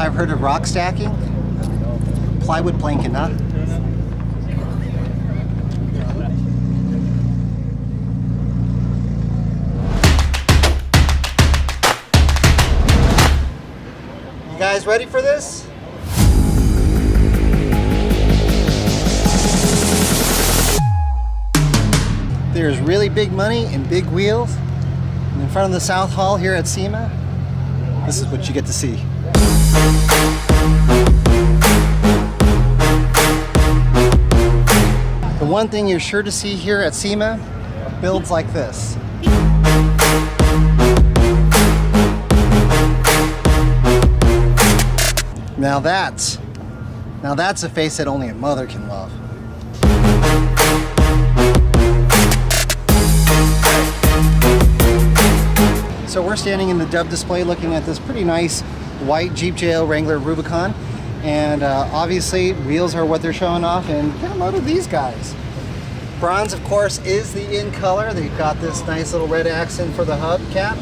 I've heard of rock stacking. Plywood planking, huh? You guys ready for this? There's really big money and big wheels. And in front of the South Hall here at SEMA, this is what you get to see. The one thing you're sure to see here at SEMA are builds like this. Now that's a face that only a mother can love. So we're standing in the Dub display looking at this pretty nice white Jeep JL Wrangler Rubicon, and obviously wheels are what they're showing off, and get a load of these guys. Bronze, of course, is the in color. They've got this nice little red accent for the hubcap.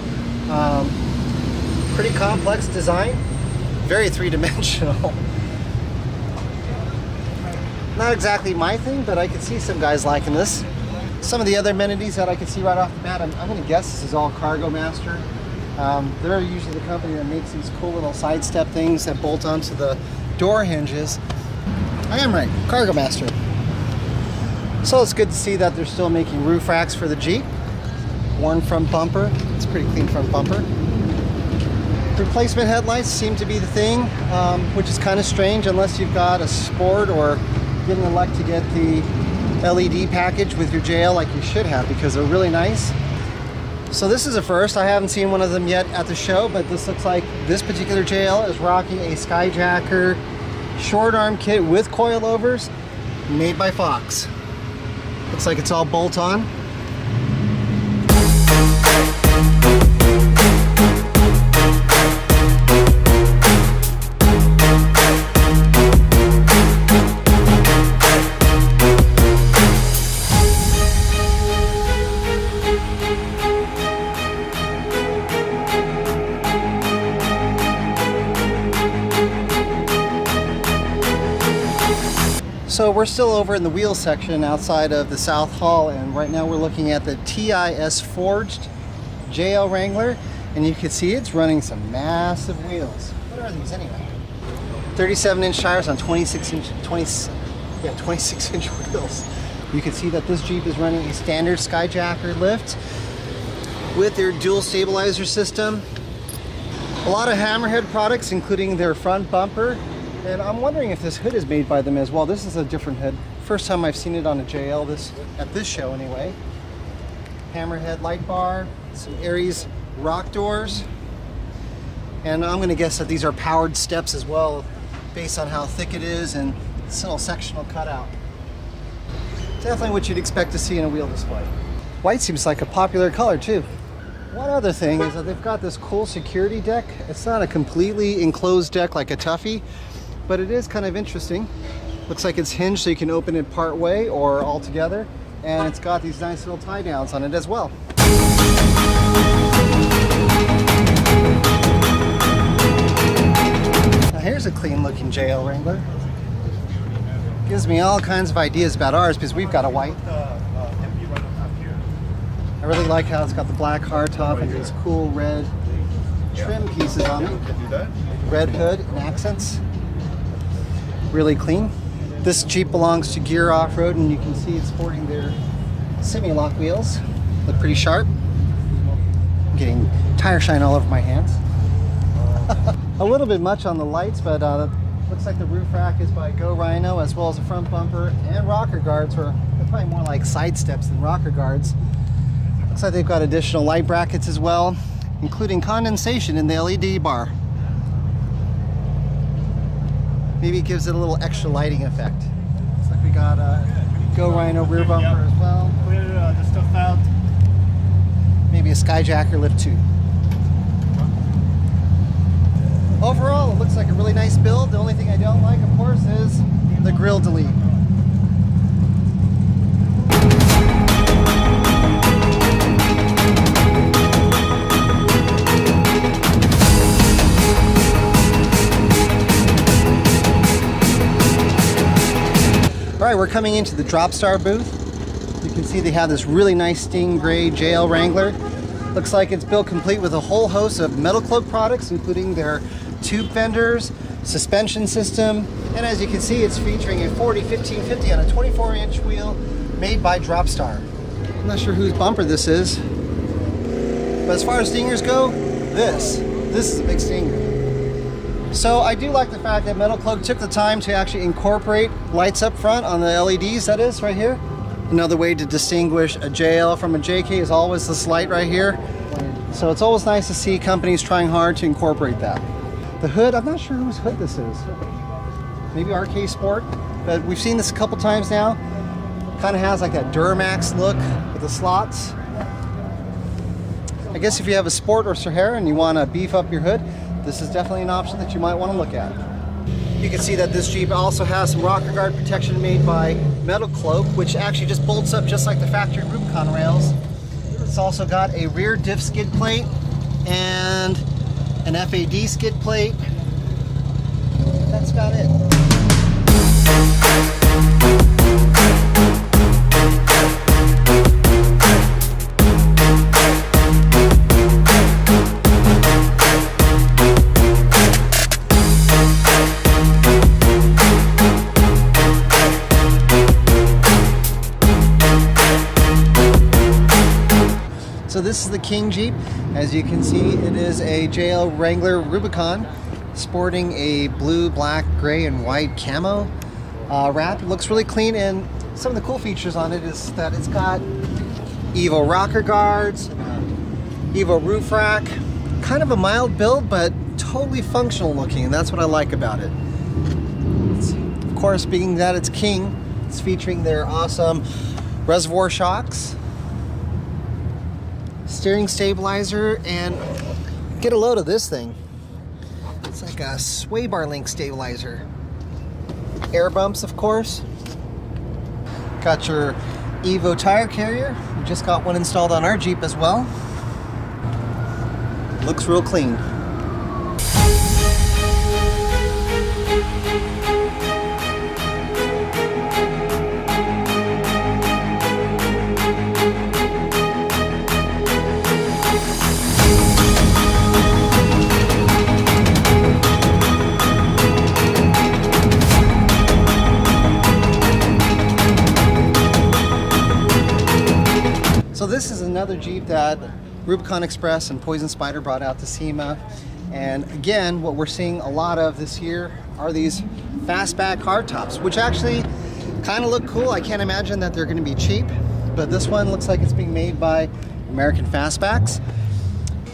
Pretty complex design, very three-dimensional. Not exactly my thing, but I could see some guys liking this. Some of the other amenities that I can see right off the bat, I'm going to guess this is all Cargo Master. They're usually the company that makes these cool little side step things that bolt onto the door hinges. I am right, Cargo Master. So it's good to see that they're still making roof racks for the Jeep. Worn front bumper, it's a pretty clean front bumper. Replacement headlights seem to be the thing, which is kind of strange unless you've got a Sport or didn't elect to get the LED package with your JL like you should have, because they're really nice. So this is a first. I haven't seen one of them yet at the show, but this looks like this particular JL is rocking a Skyjacker short arm kit with coilovers made by Fox. Looks like it's all bolt on. So we're still over in the wheel section outside of the South Hall, and right now we're looking at the TIS Forged JL Wrangler, and you can see it's running some massive wheels. What are these anyway? 37-inch tires on 26-inch wheels. You can see that this Jeep is running a standard Skyjacker lift with their dual stabilizer system. A lot of Hammerhead products, including their front bumper. And I'm wondering if this hood is made by them as well. This is a different hood. First time I've seen it on a JL at this show anyway. Hammerhead light bar, some Aries rock doors. And I'm gonna guess that these are powered steps as well, based on how thick it is and this little sectional cutout. Definitely what you'd expect to see in a wheel display. White seems like a popular color too. One other thing is that they've got this cool security deck. It's not a completely enclosed deck like a Tuffy, but it is kind of interesting. Looks like it's hinged so you can open it part way or all together, and it's got these nice little tie downs on it as well. Now here's a clean looking JL Wrangler. Gives me all kinds of ideas about ours because we've got a white. I really like how it's got the black hardtop and these cool red trim pieces on it. Red hood and accents. Really clean. This Jeep belongs to Gear Off-Road, and you can see it's sporting their semi-lock wheels. Look pretty sharp. I'm getting tire shine all over my hands. A little bit much on the lights, but looks like the roof rack is by Go Rhino, as well as the front bumper and rocker guards, or they're probably more like side steps than rocker guards. Looks like they've got additional light brackets as well, including condensation in the LED bar. Maybe it gives it a little extra lighting effect. Looks like we got a Go Rhino rear bumper as well. Clear the stuff out. Maybe a Skyjacker lift too. Overall, it looks like a really nice build. The only thing I don't like, of course, is the grill delete. All right, we're coming into the Dropstar booth. You can see they have this really nice Sting Gray JL Wrangler. Looks like it's built complete with a whole host of Metal Cloak products, including their tube fenders, suspension system, and as you can see, it's featuring a 40-15-50 on a 24-inch wheel made by Dropstar. I'm not sure whose bumper this is, but as far as Stingers go, this is a big Stinger. So I do like the fact that Metal Cloak took the time to actually incorporate lights up front on the LEDs, that is, right here. Another way to distinguish a JL from a JK is always this light right here. So it's always nice to see companies trying hard to incorporate that. The hood, I'm not sure whose hood this is. Maybe RK Sport, but we've seen this a couple times now. Kind of has like that Duramax look with the slots. I guess if you have a Sport or Sahara and you want to beef up your hood, this is definitely an option that you might want to look at. You can see that this Jeep also has some rocker guard protection made by Metal Cloak, which actually just bolts up just like the factory Rubicon rails. It's also got a rear diff skid plate and an FAD skid plate. That's about it. So this is the King Jeep. As you can see, it is a JL Wrangler Rubicon sporting a blue, black, gray, and white camo wrap. It looks really clean, and some of the cool features on it is that it's got Evo rocker guards, Evo roof rack. Kind of a mild build, but totally functional looking, and that's what I like about it. Of course, being that it's King, it's featuring their awesome reservoir shocks, steering stabilizer, and get a load of this thing. It's like a sway bar link stabilizer. Air bumps, of course. Got your Evo tire carrier. We just got one installed on our Jeep as well. Looks real clean. So this is another Jeep that Rubicon Express and Poison Spider brought out to SEMA. And again, what we're seeing a lot of this year are these fastback hardtops, which actually kind of look cool. I can't imagine that they're going to be cheap, but this one looks like it's being made by American Fastbacks.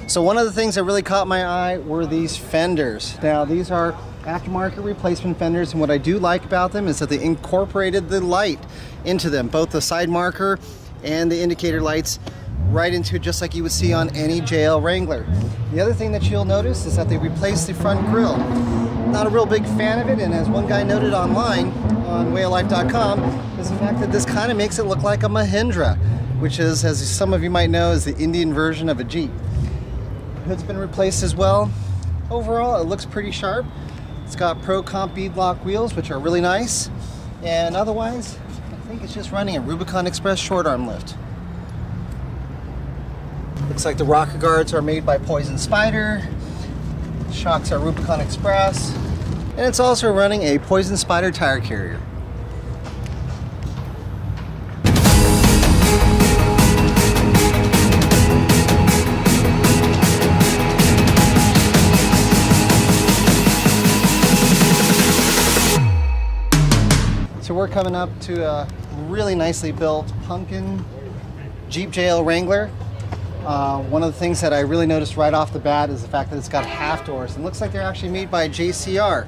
So one of the things that really caught my eye were these fenders. Now these are aftermarket replacement fenders, and what I do like about them is that they incorporated the light into them, both the side marker and the indicator lights right into it, just like you would see on any JL Wrangler. The other thing that you'll notice is that they replaced the front grille. Not a real big fan of it, and as one guy noted online on wayoflife.com, is the fact that this kind of makes it look like a Mahindra, which is, as some of you might know, is the Indian version of a Jeep. The hood's been replaced as well. Overall, it looks pretty sharp. It's got Pro Comp beadlock wheels, which are really nice, and otherwise I think it's just running a Rubicon Express short arm lift. Looks like the rocker guards are made by Poison Spider. Shocks are Rubicon Express. And it's also running a Poison Spider tire carrier. So we're coming up to a really nicely built pumpkin Jeep JL Wrangler. One of the things that I really noticed right off the bat is the fact that it's got half doors, and it looks like they're actually made by JCR.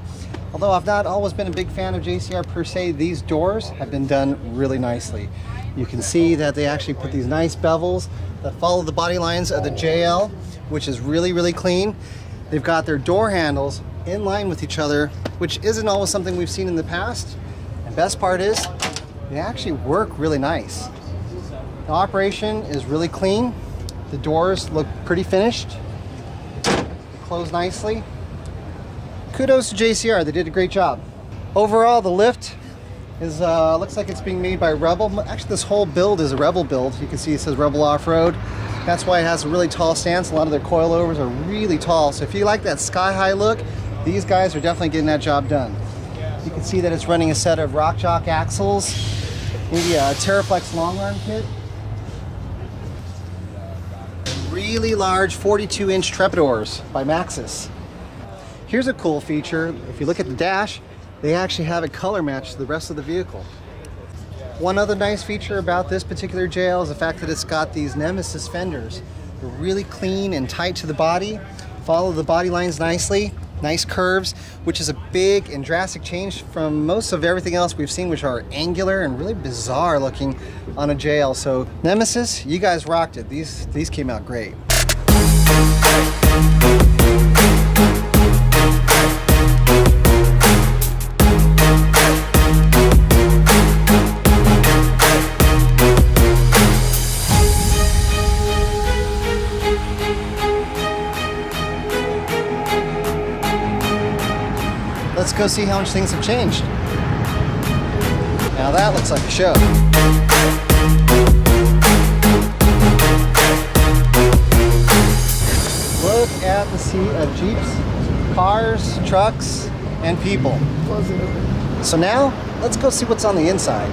Although I've not always been a big fan of JCR per se, these doors have been done really nicely. You can see that they actually put these nice bevels that follow the body lines of the JL, which is really, really clean. They've got their door handles in line with each other, which isn't always something we've seen in the past. And best part is, they actually work really nice. The operation is really clean. The doors look pretty finished. They close nicely. Kudos to JCR, they did a great job. Overall, the lift is looks like it's being made by Rebel. Actually, this whole build is a Rebel build. You can see it says Rebel Off-Road. That's why it has a really tall stance. A lot of their coilovers are really tall. So if you like that sky-high look, these guys are definitely getting that job done. You can see that it's running a set of Rock Jock axles, maybe a Terraflex long arm kit. Really large 42-inch trepidors by Maxxis. Here's a cool feature. If you look at the dash, they actually have a color match to the rest of the vehicle. One other nice feature about this particular JL is the fact that it's got these Nemesis fenders. They're really clean and tight to the body, follow the body lines nicely, nice curves, which is a big and drastic change from most of everything else we've seen, which are angular and really bizarre looking on a JL. So Nemesis, you guys rocked it. These came out great. Let's go see how much things have changed. Now that looks like a show. Look at the sea of Jeeps, cars, trucks, and people. So now, let's go see what's on the inside.